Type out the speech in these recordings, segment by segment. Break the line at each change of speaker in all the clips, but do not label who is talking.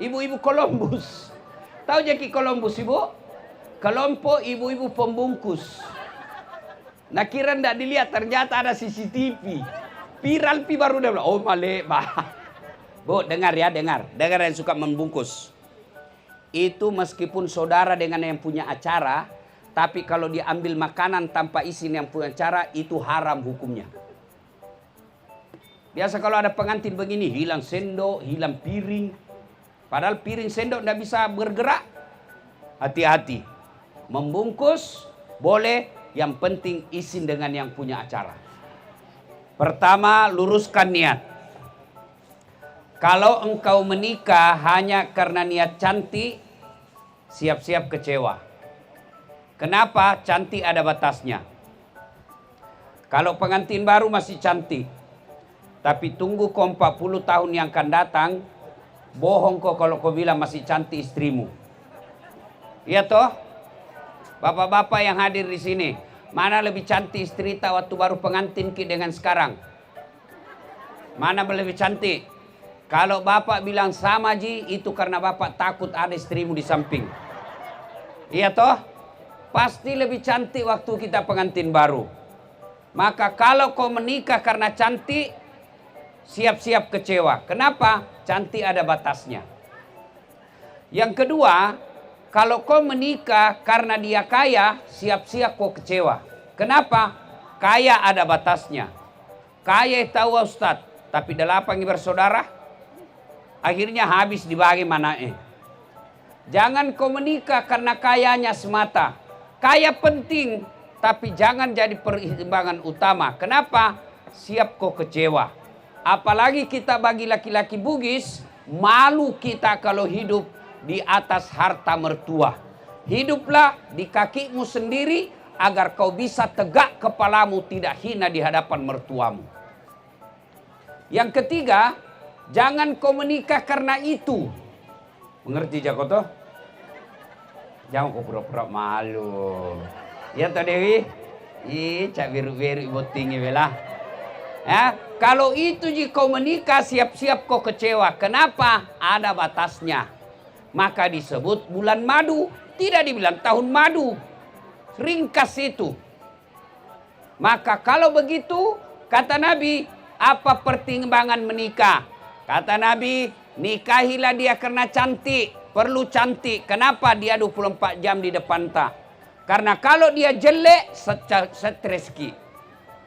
Ibu-ibu Columbus. Tahu Jaki Columbus, Ibu? Kelompok ibu-ibu pembungkus. Nah kira ndak dilihat, ternyata ada CCTV. Viral pi baru dia bilang, oh male, Bu, dengar ya, dengar yang suka membungkus. Itu meskipun saudara dengan yang punya acara, tapi kalau diambil makanan tanpa izin yang punya acara, itu haram hukumnya. Biasa kalau ada pengantin begini, hilang sendok, hilang piring. Padahal piring sendok ndak bisa bergerak. Hati-hati. Membungkus boleh, yang penting izin dengan yang punya acara. Pertama, luruskan niat. Kalau engkau menikah hanya karena niat cantik, siap-siap kecewa. Kenapa? Cantik ada batasnya. Kalau pengantin baru masih cantik, tapi tunggu kau 40 tahun yang akan datang, bohong kau kalau kau bilang masih cantik istrimu. Iya toh? Bapak-bapak yang hadir di sini, mana lebih cantik istri tak waktu baru pengantin ki dengan sekarang? Mana lebih cantik? Kalau bapak bilang sama Ji, itu karena bapak takut ada istrimu di samping. Iya toh? Pasti lebih cantik waktu kita pengantin baru. Maka kalau kau menikah karena cantik, siap-siap kecewa. Kenapa? Cantik ada batasnya. Yang kedua, kalau kau menikah karena dia kaya, siap-siap kau kecewa. Kenapa? Kaya ada batasnya. Kaya tahu Ustaz, tapi 8 bersaudara, akhirnya habis dibagi manae. Jangan kau menikah karena kayanya semata. Kaya penting, tapi jangan jadi pertimbangan utama. Kenapa? Siap kau kecewa. Apalagi kita bagi laki-laki Bugis, malu kita kalau hidup di atas harta mertua. Hiduplah di kakimu sendiri agar kau bisa tegak kepalamu, tidak hina di hadapan mertuamu. Yang ketiga, jangan kau menikah karena itu. Mengerti Jakoto? Jangan kau pura-pura malu. Ya toh Dewi? Ih, cak biru-biru ibu tinggi belah. Ya, kalau itu jika kau menikah siap-siap kau kecewa. Kenapa? Ada batasnya. Maka disebut bulan madu, tidak dibilang tahun madu. Ringkas itu. Maka kalau begitu, kata Nabi, apa pertimbangan menikah? Kata Nabi, nikahilah dia karena cantik. Perlu cantik. Kenapa? Dia 24 jam di depan tak. Karena kalau dia jelek, stres ki.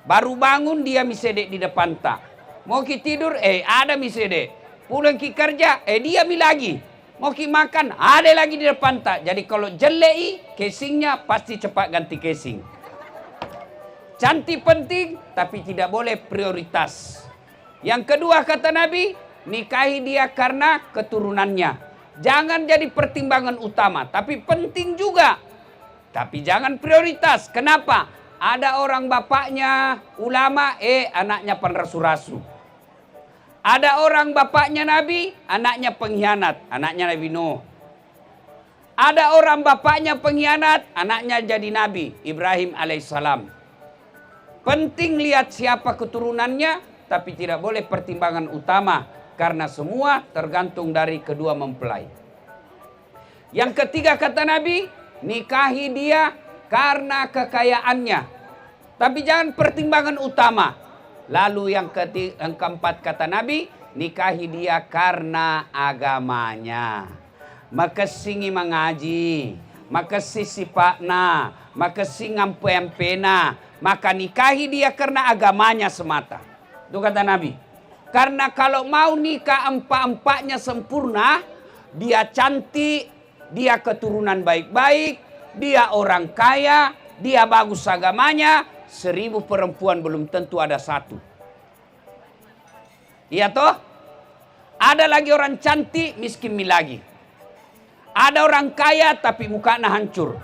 Baru bangun dia misedek di depan tak. Mau ki tidur, ada misedek. Pulang ki kerja, dia mi lagi. Mau ki makan, ada lagi di depan tak. Jadi kalau jelek, casingnya pasti cepat ganti casing. Cantik penting, tapi tidak boleh prioritas. Yang kedua kata Nabi, nikahi dia karena keturunannya. Jangan jadi pertimbangan utama, tapi penting juga. Tapi jangan prioritas. Kenapa? Ada orang bapaknya ulama, anaknya penrasu-rasu. Ada orang bapaknya Nabi, anaknya pengkhianat, anaknya Nabi Nuh. Ada orang bapaknya pengkhianat, anaknya jadi Nabi, Ibrahim alaihissalam. Penting lihat siapa keturunannya, tapi tidak boleh pertimbangan utama. Karena semua tergantung dari kedua mempelai. Yang ketiga kata Nabi, nikahi dia karena kekayaannya. Tapi jangan pertimbangan utama. Lalu yang keempat kata Nabi, nikahi dia karena agamanya. Makasingi mengaji, makasih sipakna, makasih ngampu-empena. Maka nikahi dia karena agamanya semata. Itu kata Nabi. Karena kalau mau nikah empat-empatnya sempurna, dia cantik, dia keturunan baik-baik, dia orang kaya, dia bagus agamanya. 1000 perempuan belum tentu ada 1. Iya toh? Ada lagi orang cantik, miskin lagi. Ada orang kaya tapi mukanya hancur.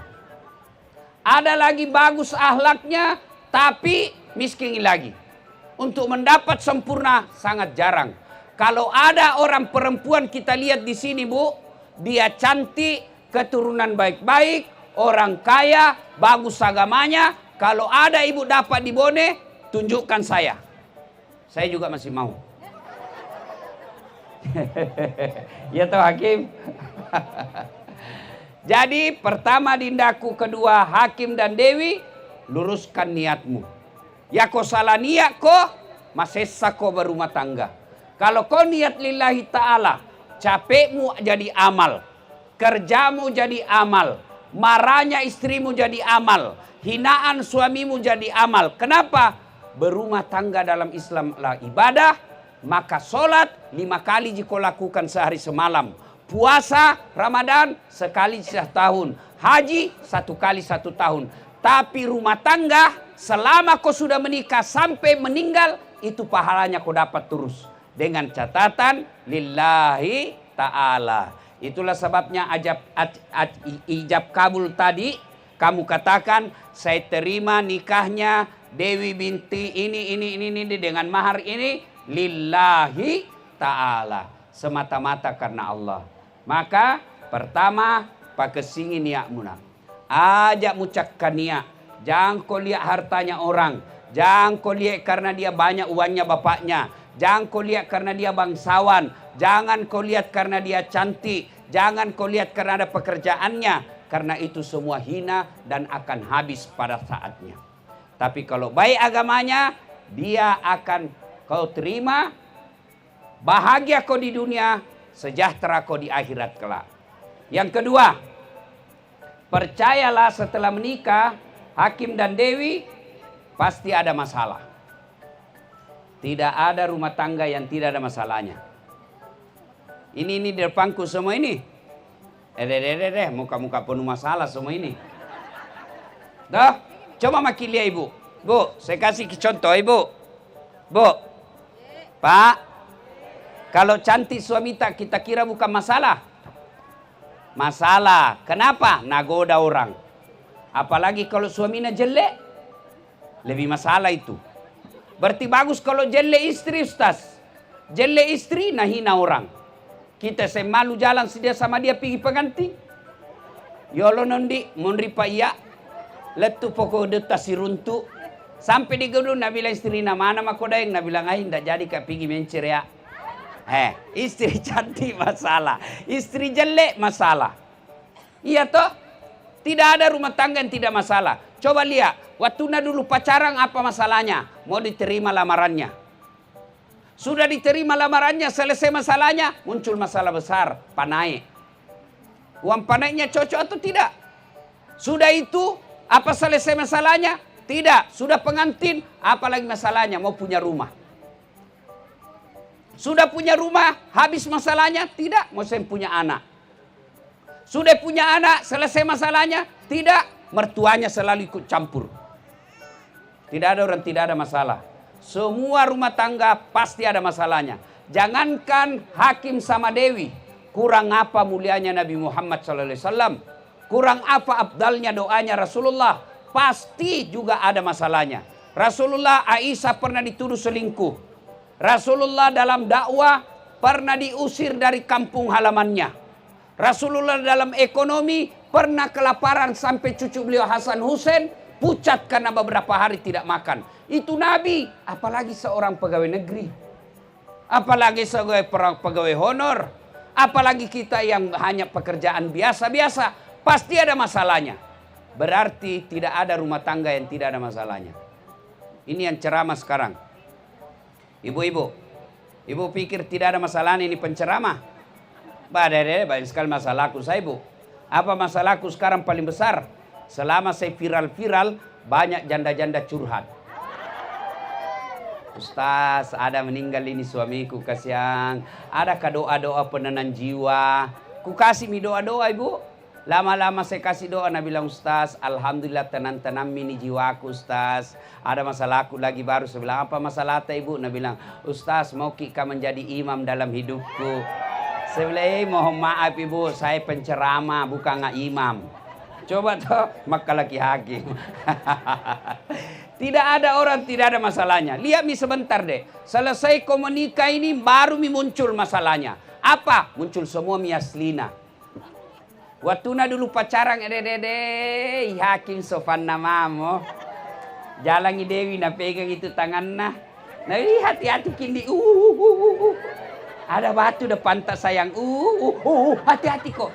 Ada lagi bagus akhlaknya tapi miskin lagi. Untuk mendapat sempurna sangat jarang. Kalau ada orang perempuan kita lihat di sini Bu, dia cantik, keturunan baik-baik, orang kaya, bagus agamanya. Kalau ada ibu dapat di Bone, tunjukkan saya. Saya juga masih mau. Ya toh Hakim. Jadi pertama dindaku, kedua Hakim dan Dewi, luruskan niatmu. Ya kau salah niat kau, masesa kau berumah tangga. Kalau kau niat lillahi ta'ala, capekmu jadi amal, kerjamu jadi amal, marahnya istrimu jadi amal, hinaan suamimu jadi amal. Kenapa? Berumah tangga dalam Islam adalah ibadah, maka sholat 5 kali jika lakukan sehari semalam. Puasa Ramadan sekali setahun, haji 1 kali 1 tahun. Tapi rumah tangga selama kau sudah menikah sampai meninggal, itu pahalanya kau dapat terus. Dengan catatan lillahi ta'ala. Itulah sebabnya ijab kabul tadi. Kamu katakan saya terima nikahnya Dewi binti ini dengan mahar ini lillahi ta'ala. Semata-mata karena Allah. Maka pertama pakai singi niat muna. Ajak mucakkan niat. Jangan kau lihat hartanya orang. Jangan kau lihat karena dia banyak uangnya bapaknya. Jangan kau lihat karena dia bangsawan. Jangan kau lihat karena dia cantik. Jangan kau lihat karena ada pekerjaannya. Karena itu semua hina dan akan habis pada saatnya. Tapi kalau baik agamanya, dia akan kau terima. Bahagia kau di dunia, sejahtera kau di akhirat kelak. Yang kedua, percayalah setelah menikah, Hakim dan Dewi pasti ada masalah. Tidak ada rumah tangga yang tidak ada masalahnya. Ini di depanku semua ini. Muka-muka penuh masalah semua ini. Dah, coba makin lihat ibu. Bu, saya kasih contoh ibu. Bu, Pak, kalau cantik suami tak kita kira bukan masalah. Masalah. Kenapa? Nagoda orang. Apalagi kalau suaminya jelek, lebih masalah itu. Berarti bagus kalau jelek istri, Ustaz. Jelek istri, nah hina orang. Kita semalu jalan sedia sama dia pergi pengantin. Yolo nondi, monri pa iya. Letu pokok deta si runtu. Sampai di gedung, nak bilang istri na mana makodayang, nak bilang ay, ndak jadi kak pergi mencer ya. Istri cantik masalah. Istri jelek masalah. Iya toh? Tidak ada rumah tangga yang tidak masalah. Coba lihat, waktu dulu pacaran apa masalahnya? Mau diterima lamarannya. Sudah diterima lamarannya, selesai masalahnya, muncul masalah besar, panai. Uang panainya cocok atau tidak? Sudah itu, apa selesai masalahnya? Tidak. Sudah pengantin, apalagi masalahnya? Mau punya rumah. Sudah punya rumah, habis masalahnya? Tidak. Mau saya punya anak. Sudah punya anak, selesai masalahnya? Tidak. Mertuanya selalu ikut campur. Tidak ada orang tidak ada masalah. Semua rumah tangga pasti ada masalahnya. Jangankan Hakim sama Dewi. Kurang apa mulianya Nabi Muhammad SAW. Kurang apa abdalnya doanya Rasulullah. Pasti juga ada masalahnya. Rasulullah Aisyah pernah dituduh selingkuh. Rasulullah dalam dakwah pernah diusir dari kampung halamannya. Rasulullah dalam ekonomi pernah kelaparan sampai cucu beliau Hasan Hussein pucat karena beberapa hari tidak makan. Itu Nabi, apalagi seorang pegawai negeri. Apalagi sebagai pegawai honor. Apalagi kita yang hanya pekerjaan biasa-biasa. Pasti ada masalahnya. Berarti tidak ada rumah tangga yang tidak ada masalahnya. Ini yang ceramah sekarang. Ibu-ibu, ibu pikir tidak ada masalah ini penceramah? Banyak sekali masalahku saya ibu. Apa masalahku sekarang paling besar? Selama saya viral-viral, banyak janda-janda curhat. Ustaz, ada meninggal ini suamiku, kasihan. Adakah doa-doa penenang jiwa? Ku kasih mi doa-doa ibu. Lama-lama saya kasih doa, Nabi bilang, Ustaz, alhamdulillah tenang-tenang ini jiwaku Ustaz. Ada masalahku lagi baru. Saya bilang, apa masalah ibu? Nabi bilang, Ustaz, mau kita menjadi imam dalam hidupku. Saya bilang, mohon maaf ibu, saya penceramah bukan nggak imam. Coba toh, maka laki hakim. Tidak ada orang tidak ada masalahnya. Lihat mi sebentar deh. Selesai kau menikah ini baru mi muncul masalahnya. Apa? Muncul semua mi aslina. Waktu dulu pacaran hakim sofan namamo. Jalangi Dewi na pegang itu tangan nah. Nah hati-hati kini. Ada batu depan tak sayang. Hati-hati kok.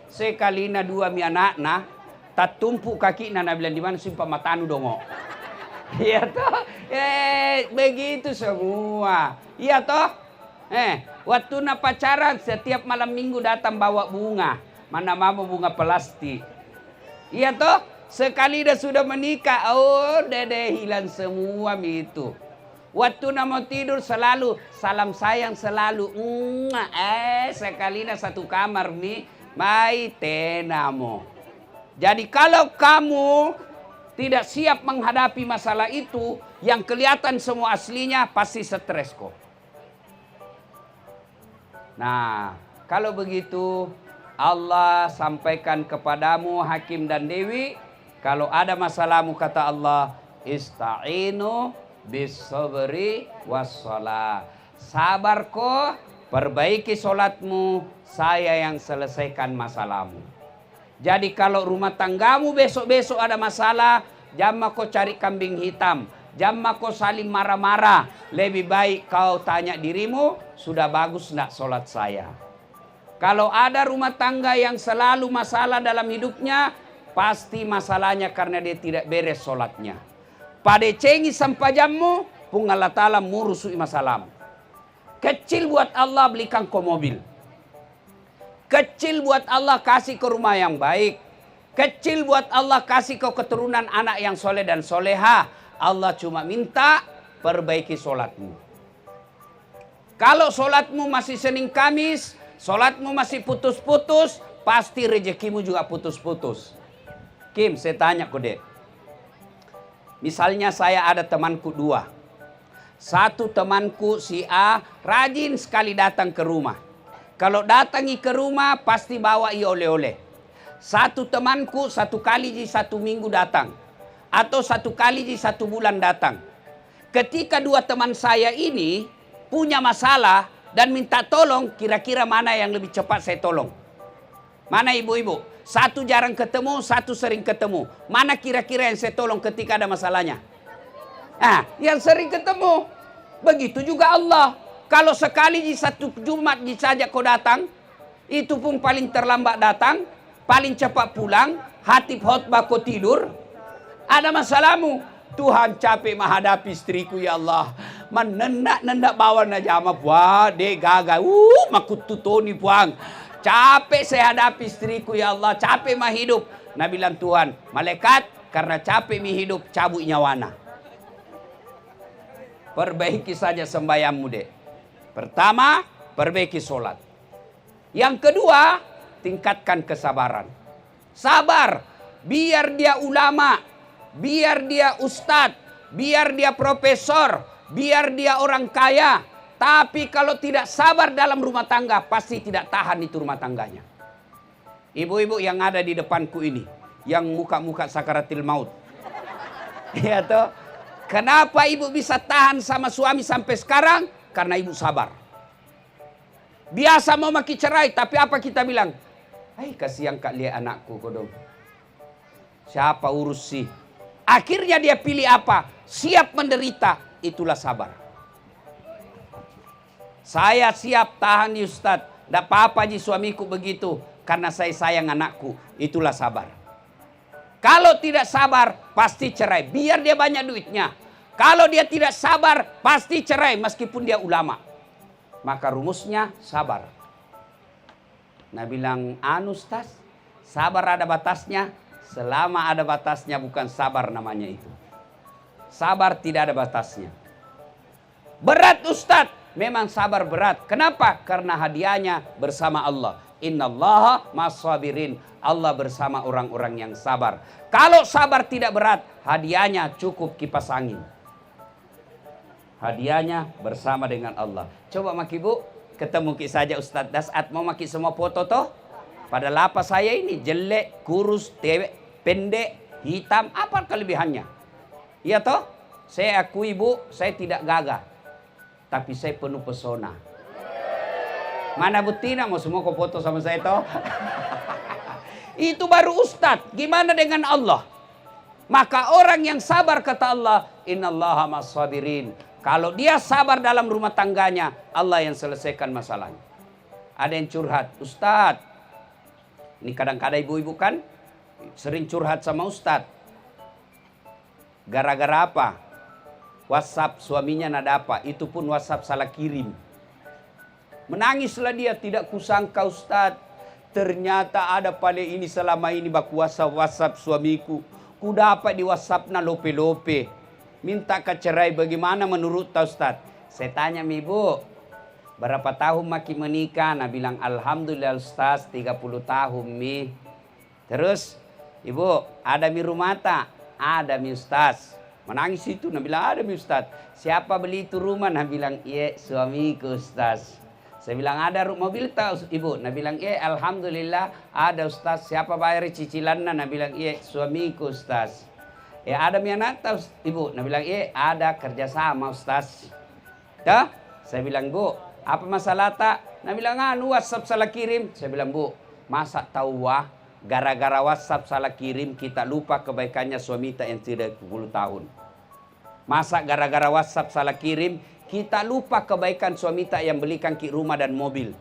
Sekalina dua mi anak na, tak tumpuk kaki na bilang di mana simpan matanu dongo. Iya toh? Begitu semua. Iya toh? Waktu na pacaran setiap malam minggu datang bawa bunga. Mana mau bunga plastik. Iya toh? Sekali dah sudah menikah, dede hilang semua itu. Waktu na mau tidur selalu salam sayang selalu. Sekali na satu kamar mi, mai tenamo. Jadi kalau kamu tidak siap menghadapi masalah itu, yang kelihatan semua aslinya pasti stres kok. Nah, kalau begitu Allah sampaikan kepadamu Hakim dan Dewi, kalau ada masalahmu kata Allah, ista'inu bis-sabri was-shalah. Sabar kok, perbaiki solatmu, saya yang selesaikan masalahmu. Jadi kalau rumah tanggamu besok-besok ada masalah, jangan kau cari kambing hitam, jangan kau saling marah-marah. Lebih baik kau tanya dirimu, sudah bagus nak solat saya. Kalau ada rumah tangga yang selalu masalah dalam hidupnya, pasti masalahnya karena dia tidak beres solatnya. Pada cengi sampai jammu, pun Allah Ta'ala murusui masalahmu. Kecil buat Allah belikan kau mobil. Kecil buat Allah kasih ke rumah yang baik. Kecil buat Allah kasih kau keturunan anak yang soleh dan soleha. Allah cuma minta perbaiki solatmu. Kalau solatmu masih Senin Kamis, solatmu masih putus-putus, pasti rezekimu juga putus-putus. Kim, saya tanya kode. Misalnya saya ada temanku dua. Satu temanku si A rajin sekali datang ke rumah. Kalau datangi ke rumah pasti bawa oleh-oleh. Satu temanku satu kali di satu minggu datang. Atau satu kali di satu bulan datang. Ketika dua teman saya ini punya masalah dan minta tolong, kira-kira mana yang lebih cepat saya tolong? Mana ibu-ibu? Satu jarang ketemu, satu sering ketemu. Mana kira-kira yang saya tolong ketika ada masalahnya? Yang sering ketemu. Begitu juga Allah. Kalau sekali di satu Jumat saja kau datang, itu pun paling terlambat datang, paling cepat pulang, hatib khotbah kau tidur, ada masalahmu. Tuhan capek menghadapi istriku ya Allah. Menendak-nendak bawa najama puang, dek gagal. Makut tutoni puang. Capek saya hadapi istriku ya Allah, capek mah hidup. Nabi bilang Tuhan, malaikat karena capek mi hidup cabut nyawana. Perbaiki saja sembahyangmu dek. Pertama, perbaiki solat. Yang kedua, tingkatkan kesabaran. Sabar, biar dia ulama, biar dia ustadz, biar dia profesor, biar dia orang kaya. Tapi kalau tidak sabar dalam rumah tangga, pasti tidak tahan itu rumah tangganya. Ibu-ibu yang ada di depanku ini, yang muka-muka sakaratil maut. Ya toh? Kenapa ibu bisa tahan sama suami sampai sekarang? Karena ibu sabar. Biasa mau maki cerai, tapi apa kita bilang? Kasihan kak lihat anakku kodong. Siapa urus sih? Akhirnya dia pilih apa? Siap menderita, itulah sabar. Saya siap tahan nih Ustadz. Tidak apa-apa ji suamiku begitu. Karena saya sayang anakku. Itulah sabar. Kalau tidak sabar, pasti cerai. Biar dia banyak duitnya. Kalau dia tidak sabar, pasti cerai. Meskipun dia ulama. Maka rumusnya sabar. Nah bilang, Ustadz, sabar ada batasnya. Selama ada batasnya bukan sabar namanya itu. Sabar tidak ada batasnya. Berat Ustadz. Memang sabar berat. Kenapa? Karena hadiahnya bersama Allah. Innallaha ma'as-sabirin. Allah bersama orang-orang yang sabar. Kalau sabar tidak berat, hadiahnya cukup kipas angin. Hadiahnya bersama dengan Allah. Coba maki bu, ketemu ki saja Ustadz Dasat mau maki semua foto toh. Padahal apa saya ini jelek, kurus, tewek, pendek, hitam, apa kelebihannya? Iya toh? Saya akui bu, saya tidak gagah. Tapi saya penuh pesona. Mana Butina mau semua kau foto sama saya toh? Itu baru Ustadz. Gimana dengan Allah? Maka orang yang sabar kata Allah, innallaha ma'as-sabirin. Kalau dia sabar dalam rumah tangganya, Allah yang selesaikan masalahnya. Ada yang curhat, Ustadz. Ini kadang-kadang ibu-ibu kan sering curhat sama Ustadz. Gara-gara apa? WhatsApp suaminya nada apa? Itu pun WhatsApp salah kirim. Menangislah dia, tidak kusangka Ustadz. Ternyata ada pada ini selama ini baku WhatsApp suamiku. Ku dapat di WhatsApp na lope-lope. Minta cerai, bagaimana menurut Ustaz? Saya tanya ibu, berapa tahun maki menikah? Nah bilang alhamdulillah Ustaz 30 tahun mi. Terus ibu ada mi rumah tak? Ada mi Ustaz. Menangis itu, nah bilang ada mi Ustaz. Siapa beli itu rumah? Nah bilang iya suamiku Ustaz. Saya bilang ada mobil tahu ibu? Nah bilang iya alhamdulillah ada Ustaz. Siapa bayar cicilannya? Nah bilang iya suamiku Ustaz. Ya ada mi anak tahu ibu? Nah bilang iya ada kerjasama Ustaz. Dah? Saya bilang bu, apa masalah tak? Nah bilang anu WhatsApp salah kirim. Saya bilang bu, masa tahu wah gara-gara WhatsApp salah kirim kita lupa kebaikannya suami tak yang tidak 10 tahun. Masa gara-gara WhatsApp salah kirim kita lupa kebaikan suami tak yang belikan ki rumah dan mobil.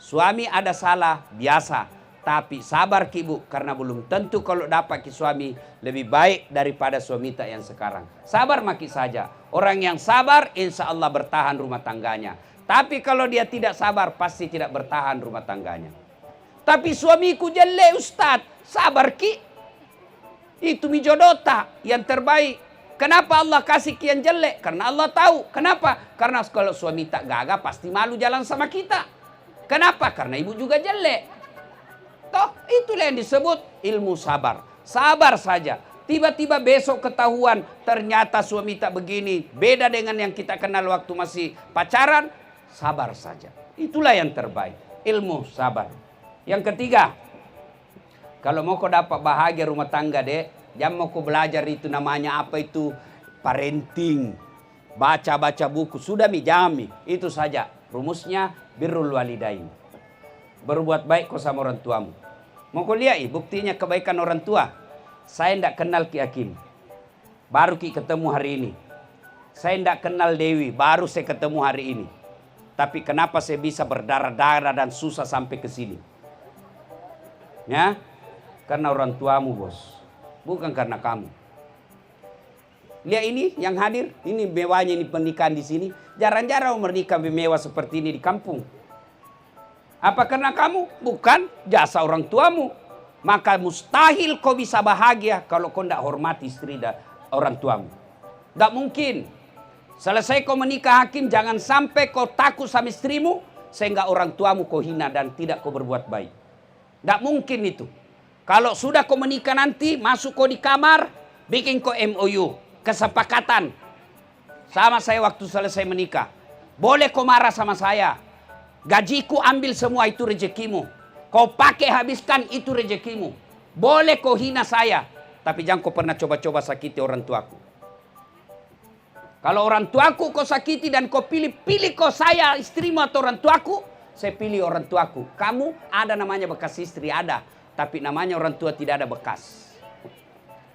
Suami ada salah biasa. Tapi sabar ki bu, karena belum tentu kalau dapat ki suami lebih baik daripada suami tak yang sekarang. Sabar maki saja. Orang yang sabar insya Allah bertahan rumah tangganya. Tapi kalau dia tidak sabar pasti tidak bertahan rumah tangganya. Tapi suamiku jelek Ustaz, sabar ki. Itu mi jodota yang terbaik. Kenapa Allah kasih ki yang jelek? Karena Allah tahu. Kenapa? Karena kalau suami tak gagah pasti malu jalan sama kita. Kenapa? Karena ibu juga jelek. Toh itulah yang disebut ilmu sabar. Sabar saja. Tiba-tiba besok ketahuan ternyata suami tak begini. Beda dengan yang kita kenal waktu masih pacaran. Sabar saja. Itulah yang terbaik. Ilmu sabar. Yang ketiga. Kalau mau kau dapat bahagia rumah tangga dek. Jangan mau kau belajar itu namanya apa itu. Parenting. Baca-baca buku. Sudah mi jami. Itu saja. Rumusnya birrul walidain. Berbuat baik kau sama orang tuamu. Mau kau lihat buktinya kebaikan orang tua. Saya tidak kenal Ki Hakim. Baru Ki ketemu hari ini. Saya tidak kenal Dewi. Baru saya ketemu hari ini. Tapi kenapa saya bisa berdarah-darah dan susah sampai ke sini? Ya, karena orang tuamu bos. Bukan karena kamu. Lihat ini yang hadir. Ini mewahnya ini pernikahan di sini. Jarang-jarang menikah mewah seperti ini di kampung. Apa karena kamu? Bukan, jasa orang tuamu. Maka mustahil kau bisa bahagia kalau kau tidak hormati istri dan orang tuamu. Tidak mungkin. Selesai kau menikah Hakim, jangan sampai kau takut sama istrimu sehingga orang tuamu kau hina dan tidak kau berbuat baik. Tidak mungkin itu. Kalau sudah kau menikah nanti, masuk kau di kamar, bikin kau MOU, kesepakatan. Sama saya waktu selesai menikah. Boleh kau marah sama saya. Gajiku ambil semua, itu rezekimu. Kau pakai habiskan, itu rezekimu. Boleh kau hina saya. Tapi jangan kau pernah coba-coba sakiti orang tuaku. Kalau orang tuaku kau sakiti dan kau pilih kau saya istrimu atau orang tuaku. Saya pilih orang tuaku. Kamu ada namanya bekas istri, ada. Tapi namanya orang tua tidak ada bekas.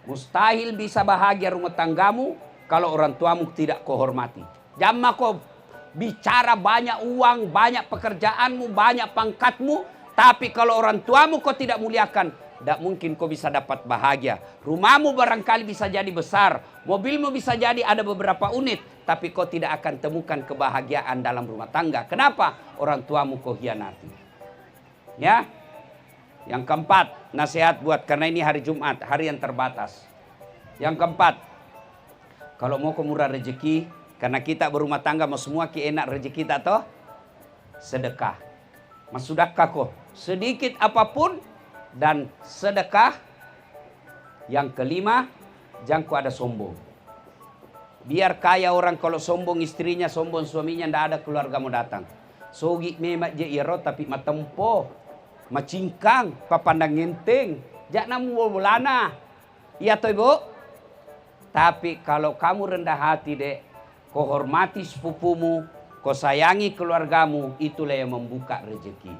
Mustahil bisa bahagia rumah tanggamu kalau orang tuamu tidak kau hormati. Jangan kau bicara banyak uang, banyak pekerjaanmu, banyak pangkatmu. Tapi kalau orang tuamu kau tidak muliakan, tidak mungkin kau bisa dapat bahagia. Rumahmu barangkali bisa jadi besar. Mobilmu bisa jadi ada beberapa unit. Tapi kau tidak akan temukan kebahagiaan dalam rumah tangga. Kenapa? Orang tuamu kau hianati. Ya. Yang keempat, nasihat buat, karena ini hari Jumat, hari yang terbatas. Yang keempat, kalau mau kau murah rezeki, karena kita berumah tangga mau semua ki enak rezeki kita toh, sedekah. Mas sedekah kok sedikit apapun dan sedekah. Yang kelima, jangan kau ada sombong. Biar kaya orang kalau sombong istrinya, sombong suaminya, ndak ada keluarga mau datang. Sogi memak je iro tapi matempo, macingkang, papandang ngenteng, jak namu bolana. Iya toh ibu. Tapi kalau kamu rendah hati dek, kau hormati sepupumu, kau sayangi keluargamu, itulah yang membuka rezeki.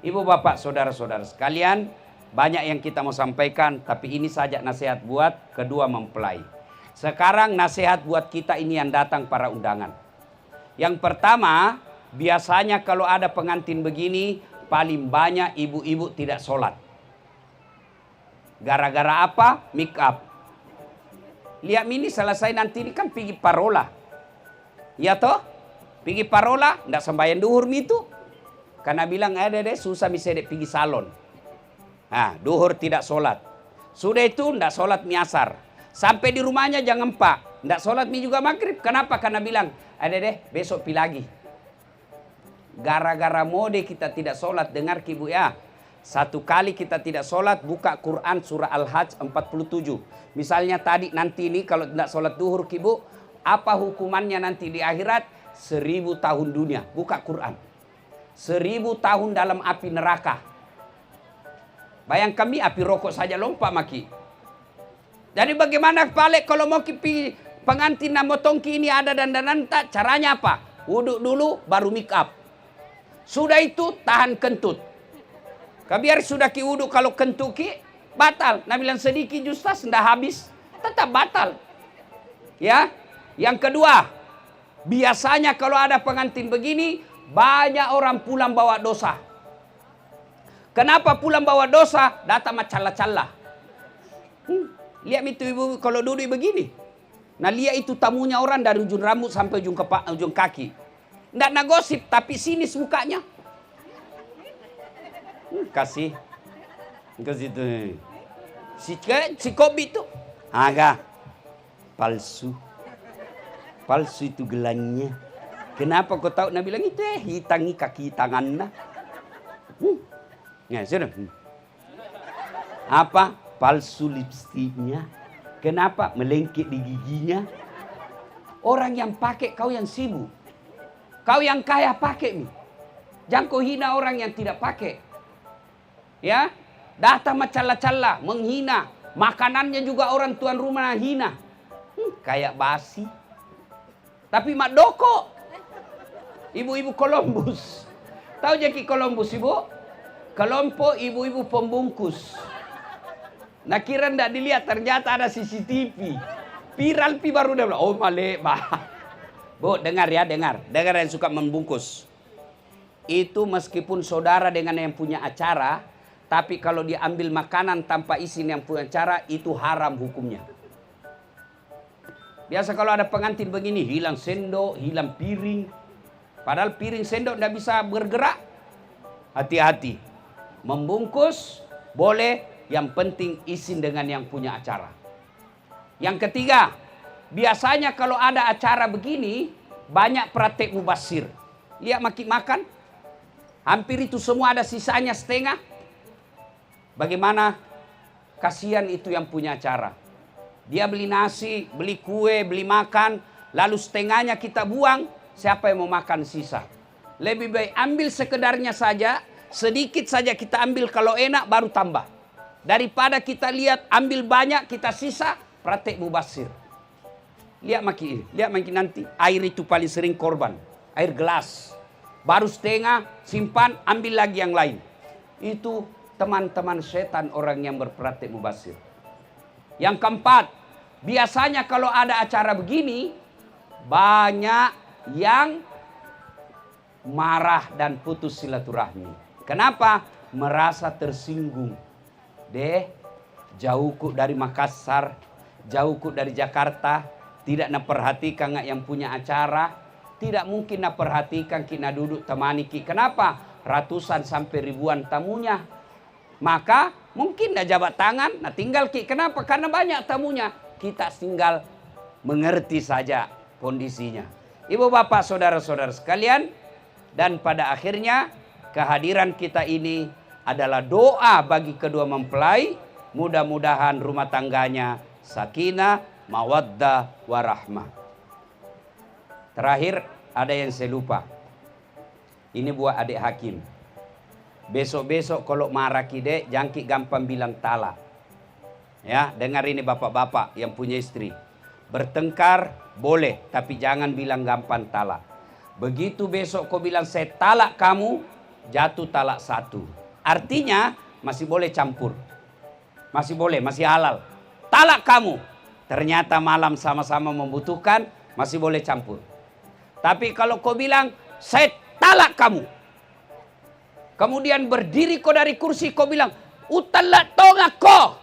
Ibu bapak saudara-saudara sekalian, banyak yang kita mau sampaikan, tapi ini saja nasihat buat kedua mempelai. Sekarang nasihat buat kita ini yang datang para undangan. Yang pertama, biasanya kalau ada pengantin begini, paling banyak ibu-ibu tidak sholat. Gara-gara apa? Make up. Lihat ini selesai nanti ini kan pergi parola. Ya toh? Pergi parola, ndak sembahyang duhur itu. Karena bilang ada deh susah misalnya pergi salon. Nah, duhur tidak sholat. Sudah itu ndak sholat miasar. Sampai di rumahnya jangan pak, ndak sholat mi juga maghrib. Kenapa? Karena bilang, ada deh besok pi lagi. Gara-gara mode kita tidak sholat, dengar ibu ya. Satu kali kita tidak sholat, buka Quran surah Al-Hajj 47. Misalnya tadi nanti ini kalau tidak sholat duhur ibu, apa hukumannya nanti di akhirat? 1000 tahun dunia. Buka Quran. 1000 tahun dalam api neraka. Bayangkan mi api rokok saja lompat maki. Jadi bagaimana Palek kalau mau pergi pengantin namotongki ini ada dandanan tak? Caranya apa? Wuduk dulu baru make up. Sudah itu tahan kentut. Biar sudah ki wuduk kalau kentut ki batal. Nah bilang sedikit justas ndak habis tetap batal. Ya. Yang kedua, biasanya kalau ada pengantin begini banyak orang pulang bawa dosa. Kenapa pulang bawa dosa? Datang macala-cala. Lihat itu ibu kalau duduk begini. Nah lihat itu tamunya orang dari ujung rambut sampai ujung kaki. Nggak nagosip tapi sinis mukanya. Kasih itu. Si kobi itu. Agak palsu. Palsu itu gelangnya. Kenapa kau tahu? Nah bilang itu hitangi kaki tangannya. Ya sudah. Apa? Palsu lipstiknya. Kenapa? Melengket di giginya. Orang yang pakai kau yang sibuk. Kau yang kaya pakai nih. Jangan kau hina orang yang tidak pakai. Ya, datang macala-cala, menghina. Makanannya juga orang tuan rumah hina. Kayak basi. Tapi mak doko. Ibu-ibu Columbus. Tahu Jaki Columbus ibu? Kelompok ibu-ibu pembungkus. Nah kira ndak dilihat ternyata ada CCTV. Viral pi baru dia bilang, oh malek bah. Bu dengar ya, dengar yang suka membungkus. Itu meskipun saudara dengan yang punya acara, tapi kalau diambil makanan tanpa izin yang punya acara itu haram hukumnya. Biasa kalau ada pengantin begini hilang sendok, hilang piring. Padahal piring sendok ndak bisa bergerak. Hati-hati. Membungkus boleh. Yang penting izin dengan yang punya acara. Yang ketiga, biasanya kalau ada acara begini, banyak praktek mubasir. Lihat makan, hampir itu semua ada sisanya setengah. Bagaimana? Kasihan itu yang punya acara. Dia beli nasi, beli kue, beli makan, lalu setengahnya kita buang, siapa yang mau makan sisa? Lebih baik ambil sekedarnya saja, sedikit saja kita ambil kalau enak baru tambah. Daripada kita lihat ambil banyak kita sisa, praktek mubasir. Lihat maki nanti air itu paling sering korban. Air gelas. Baru setengah, simpan, ambil lagi yang lain. Itu teman-teman setan orang yang berpraktek mubasir. Yang keempat, biasanya kalau ada acara begini, banyak yang marah dan putus silaturahmi. Kenapa? Merasa tersinggung. Jauhku dari Makassar, jauhku dari Jakarta, tidak nak perhatikan yang punya acara, tidak mungkin nak perhatikan kita duduk temani ki. Kenapa? Ratusan sampai ribuan tamunya. Maka mungkin nak jabat tangan, nak tinggal ki. Kenapa? Karena banyak tamunya. Kita tinggal mengerti saja kondisinya. Ibu bapak saudara-saudara sekalian, dan pada akhirnya kehadiran kita ini adalah doa bagi kedua mempelai. Mudah-mudahan rumah tangganya sakinah, mawaddah, warahmah. Terakhir ada yang saya lupa. Ini buat adik hakim. Besok-besok kalau marah kide, jangan gampang bilang talak. Ya, dengar ini bapak-bapak yang punya istri. Bertengkar boleh, tapi jangan bilang gampang talak. Begitu besok kau bilang saya talak kamu, jatuh talak satu. Artinya masih boleh campur. Masih boleh, masih halal. Talak kamu. ternyata malam sama-sama membutuhkan, masih boleh campur. Tapi kalau kau bilang, saya talak kamu. Kemudian berdiri kau dari kursi, kau bilang, utalak tonga kau.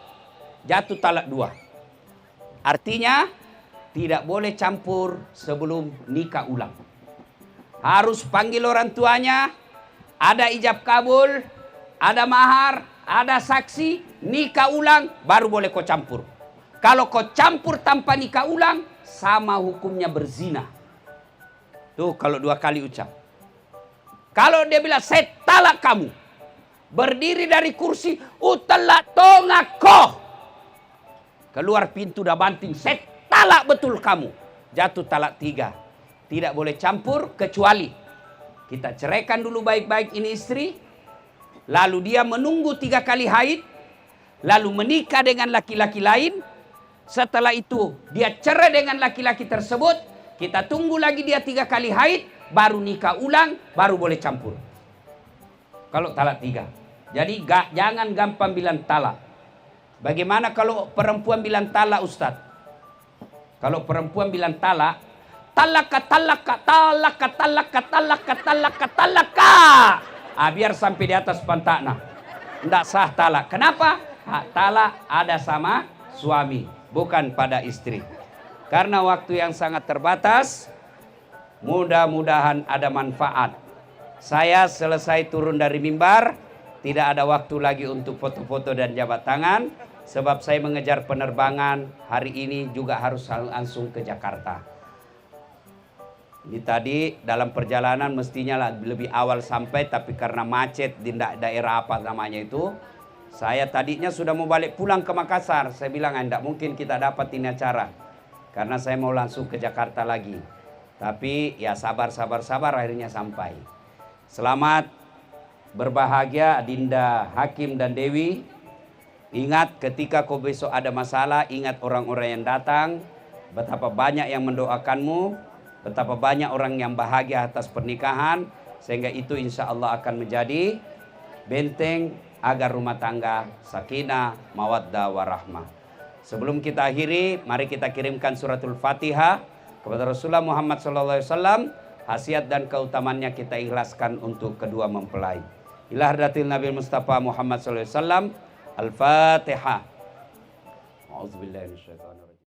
Jatuh talak 2. Artinya, tidak boleh campur sebelum nikah ulang. Harus panggil orang tuanya, ada ijab kabul, ada mahar, ada saksi, nikah ulang, baru boleh kau campur. Kalau kau campur tanpa nikah ulang, sama hukumnya berzina. Tuh kalau 2 kali ucap. Kalau dia bilang, saya talak kamu. Berdiri dari kursi, utalak tongako. Keluar pintu dah banting, saya talak betul kamu. Jatuh talak 3. Tidak boleh campur kecuali kita ceraikan dulu baik-baik ini istri. Lalu dia menunggu 3 kali haid. Lalu menikah dengan laki-laki lain. Setelah itu dia cerai dengan laki-laki tersebut. Kita tunggu lagi dia 3 kali haid. Baru nikah ulang, baru boleh campur. Kalau talak 3. Jadi jangan gampang bilang talak. Bagaimana kalau perempuan bilang talak, Ustaz? Kalau perempuan bilang talak, talaka, talaka, talaka, talaka, talaka, talaka, talaka. Biar sampai di atas pantatnya. Tidak sah talak. Kenapa? Talak ada sama suami, bukan pada istri. Karena waktu yang sangat terbatas, mudah-mudahan ada manfaat. Saya selesai turun dari mimbar, tidak ada waktu lagi untuk foto-foto dan jabat tangan. Sebab saya mengejar penerbangan hari ini juga harus langsung ke Jakarta. Ini tadi dalam perjalanan mestinya lebih awal sampai, tapi karena macet di daerah apa namanya itu, saya tadinya sudah mau balik pulang ke Makassar. Saya bilang tidak mungkin kita dapat ini acara, karena saya mau langsung ke Jakarta lagi. Tapi ya sabar akhirnya sampai. Selamat berbahagia Dinda, Hakim dan Dewi. Ingat ketika kau besok ada masalah, ingat orang-orang yang datang, betapa banyak yang mendoakanmu, betapa banyak orang yang bahagia atas pernikahan, sehingga itu insya Allah akan menjadi benteng agar rumah tangga sakinah, mawaddah, warahmah. Sebelum kita akhiri, mari kita kirimkan suratul Fatihah kepada Rasulullah Muhammad SAW. Khasiat dan keutamannya kita ikhlaskan untuk kedua mempelai. Ila hadratil Nabi Mustafa Muhammad SAW. Al-Fatihah. A'udzubillahi minasyaitonir rajim.